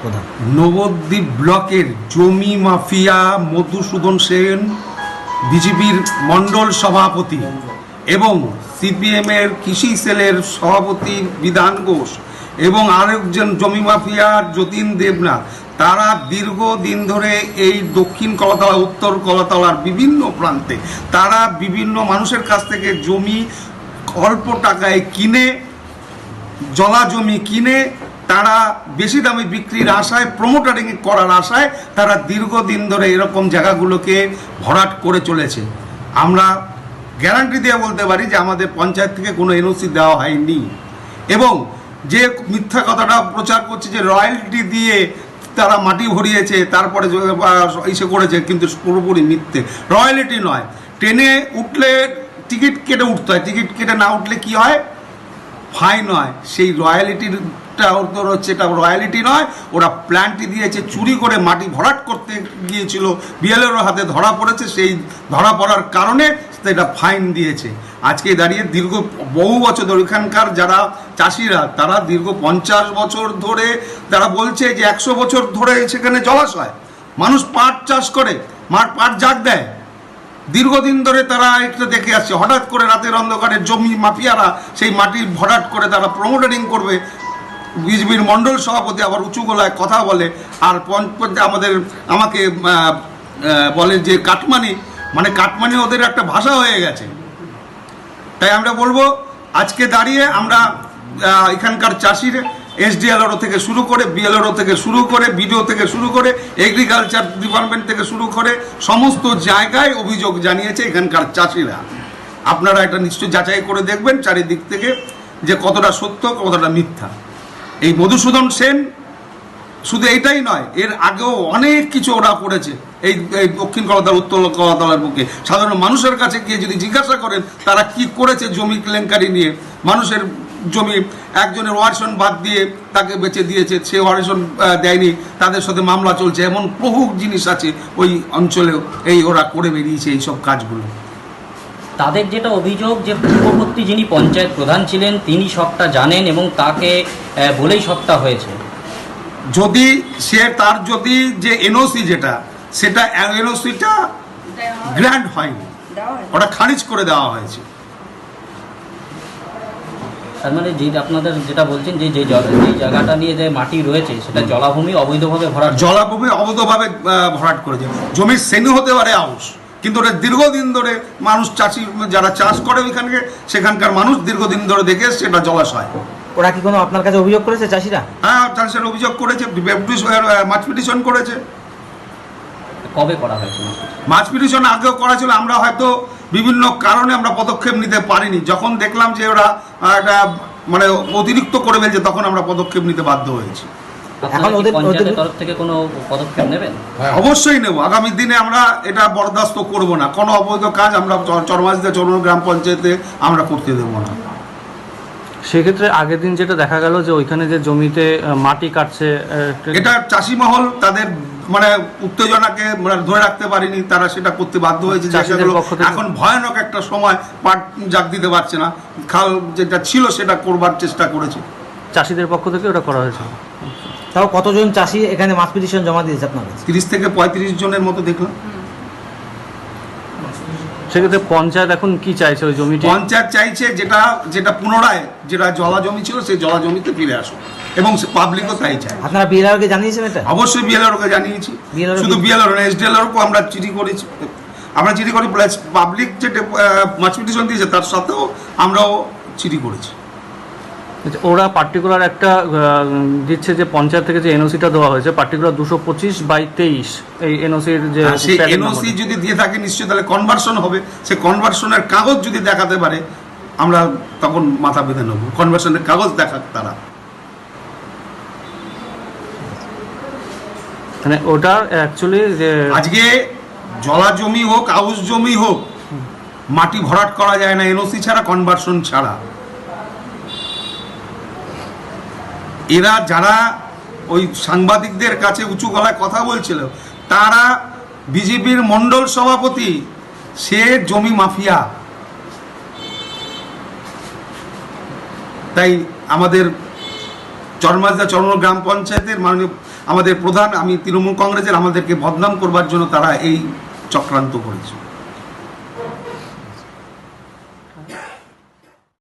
প্রধান। নবদ্বীপ ব্লকের জমি মাফিয়া মধুসূদন সেন, বিজেপির মণ্ডল সভাপতি এবং সিপিএমের কৃষি সেলের সভাপতি বিধান ঘোষ এবং আরেকজন জমি মাফিয়া যতীন দেবনাথ, তারা দীর্ঘদিন ধরে এই দক্ষিণ কলাতলা, উত্তর কলাতলার বিভিন্ন প্রান্তে তারা বিভিন্ন মানুষের কাছ থেকে জমি অল্প টাকায় কিনে, জলা জমি কিনে তারা বেশি দামে বিক্রির আশায়, প্রমোটারিং করার আশায় তারা দীর্ঘদিন ধরে এরকম জায়গাগুলোকে ভরাট করে চলেছে। আমরা গ্যারান্টি দিয়ে বলতে পারি যে আমাদের পঞ্চায়েত থেকে কোনো এনওসি দেওয়া হয়নি। এবং যে মিথ্যা কথাটা প্রচার করছে যে রয়্যালটি দিয়ে তারা মাটি ভরিয়েছে তারপরে এসে করেছে, কিন্তু পুরোপুরি মিথ্যে। রয়্যালিটি নয়, ট্রেনে উঠলে টিকিট কেটে উঠতে হয়, টিকিট কেটে না উঠলে কি হয়? ফাইন হয়। সেই রয়্যালিটিটা ওদের হচ্ছে, এটা রয়্যালিটি নয়, ওরা প্ল্যানটি দিয়েছে, চুরি করে মাটি ভরাট করতে গিয়েছিল, বিএলওর হাতে ধরা পড়েছে, সেই ধরা পড়ার কারণে এটা ফাইন দিয়েছে। আজকে দাঁড়িয়ে দীর্ঘ বহু বছর ধরে এখানকার যারা চাষিরা তারা দীর্ঘ 50 বছর ধরে তারা বলছে যে 100 বছর ধরে সেখানে জলাশয়, মানুষ পাট চাষ করে, পাট জাগ দেয়, দীর্ঘদিন ধরে তারা এটা দেখে আসছে। হঠাৎ করে রাতের অন্ধকারে জমি মাফিয়ারা সেই মাটি ভরাট করে তারা প্রমোটারিং করবে। বিজেপির মণ্ডল সভাপতি আবার উঁচু গলায় কথা বলে, আর আমাকে বলে যে কাটমানি, মানে কাটমানি ওদের একটা ভাষা হয়ে গেছে। তাই আমরা বলবো আজকে দাঁড়িয়ে আমরা এখানকার চাষির এসডিএলআরও থেকে শুরু করে, বিএলআরও থেকে শুরু করে, বিডিও থেকে শুরু করে, এগ্রিকালচার ডিপার্টমেন্ট থেকে শুরু করে সমস্ত জায়গায় অভিযোগ জানিয়েছে এখানকার চাষিরা। আপনারা এটা নিশ্চয়ই যাচাই করে দেখবেন চারিদিক থেকে যে কতটা সত্য কতটা মিথ্যা। এই মধুসূদন সেন শুধু এইটাই নয়, এর আগেও অনেক কিছু ওরা করেছে এই দক্ষিণ কলাতলা, উত্তর কলাতলার বুকে। সাধারণ মানুষের কাছে গিয়ে যদি জিজ্ঞাসা করেন তারা কি করেছে জমি কেলেঙ্কারি নিয়ে, মানুষের জমি একজনের ওয়ারিশন বাদ দিয়ে তাকে বেচে দিয়েছে, সে ওয়ারিশন দেয়নি, তাদের সাথে মামলা চলছে, এমন বহু জিনিস আছে ওই অঞ্চলেও। ওরা করে বেরিয়েছে এইসব কাজগুলো। তাদের যেটা অভিযোগ যে পূর্ববর্তী যিনি পঞ্চায়েত প্রধান ছিলেন তিনি সবটা জানেন এবং তাকে বলেই সবটা হয়েছে। যদি তার যদি যে এনওসি যেটা, সেটা এনওসিটা গ্র্যান্ড হয়নি, ওটা খারিজ করে দেওয়া হয়েছে। তার মানে যে আপনাদের যেটা বলছেন যে যে জায়গাটা নিয়ে যে মাটি রয়েছে সেটা জলাভূমি অবৈধভাবে ভরাট, জলাভূমি অবৈধভাবে ভরাট করেছে। জমির শ্রেণী হতে পারে আউশ, কিন্তু ওটা দীর্ঘদিন ধরে মানুষ, চাষি যারা চাষ করে ওইখানে, সেখানকার মানুষ দীর্ঘদিন ধরে দেখে সেটা জলাশয়। ওরা কি কোনো আপনার কাছে অভিযোগ করেছে চাষিরা? হ্যাঁ, চাষিরা অভিযোগ করেছে, মাছ পিটিশন করেছে। কবে করা হয়েছে মাছ পিটিশন? আগেও করা ছিল, আমরা হয়তো বিভিন্ন কারণে আমরা পদক্ষেপ নিতে পারিনি। যখন দেখলাম যে ওরা একটা মানে অতিরিক্ত করে ফেলছে তখন আমরা পদক্ষেপ নিতে বাধ্য হয়েছি। এখন ওদের তরফ থেকে কোনো পদক্ষেপ নেবেন? অবশ্যই নেব। আগামী দিনে আমরা এটা বরদাস্ত করব না, কোনো অবৈধ কাজ আমরা চরমাঝিদা চরণ গ্রাম পঞ্চায়েতে আমরা করতে দেবো না। সেক্ষেত্রে আগের দিন যেটা দেখা গেল যে ওইখানে যে জমিতে মাটি কাটছে, এটা চাষি মহল তাদের মানে উত্তেজনাকে ধরে রাখতে পারিনি, তারা সেটা করতে বাধ্য হয়েছে। এখন ভয়ানক একটা সময়, পাট জাগ দিতে পারছে না, খাল যেটা ছিল সেটা করবার চেষ্টা করেছে। চাষিদের পক্ষ থেকে ওটা করা হয়েছে। তাও কতজন চাষি এখানে মাছ পিটিশন জমা দিয়েছে আপনার? 30 থেকে 35 জনের মতো দেখলাম। সেক্ষেত্রে পঞ্চায়েত এখন কি চাইছে ওই জমিটি? পঞ্চায়েত চাইছে যেটা পুনরায় যেটা জলা জমি ছিল সেই জলা জমিতে ফিরে আসুক, এবং পাবলিকও তাই চায়। আপনারা বিএলআরকে জানিয়েছেন এটা? অবশ্যই বিএলআরকে জানিয়েছি, শুধু বিএলআর না, এসডিএলআরকে আমরা চিঠি করেছি, আমরা চিঠি করি, প্লাস পাবলিক যে মাছ পিটিশন দিয়েছে তার সাথেও আমরাও চিঠি করেছি। ওরা পার্টিকুলার একটা দিচ্ছে যে পঞ্চায়েত থেকে যে এনওসিটা দেওয়া হয়েছে পার্টিকুলার 225/23, এই এনওসির যে সেই এনওসি যদি দিয়ে থাকে নিশ্চয়ই তাহলে কনভার্সন হবে। সে কনভার্সনের কাগজ যদি দেখাতে পারে আমরা তখন মাথা বেঁধে নেব। কনভার্সনের কাগজ দেখাক তারা। মানে ওটা অ্যাকচুয়ালি যে আজকে জলা জমি হোক, আউশ জমি হোক, মাটি ভরাট করা যায় না এনওসি ছাড়া, কনভার্সন ছাড়া। এরা যারা ওই সাংবাদিকদের কাছে উঁচু গলায় কথা বলছিল তারা বিজেপির মণ্ডল সভাপতি, সে জমি মাফিয়া। তাই আমাদের চরমাঝদা চরণ গ্রাম পঞ্চায়েতের মাননীয় আমাদের প্রধান, আমি তৃণমূল কংগ্রেসের, আমাদেরকে বদনাম করবার জন্য তারা এই চক্রান্ত করেছে।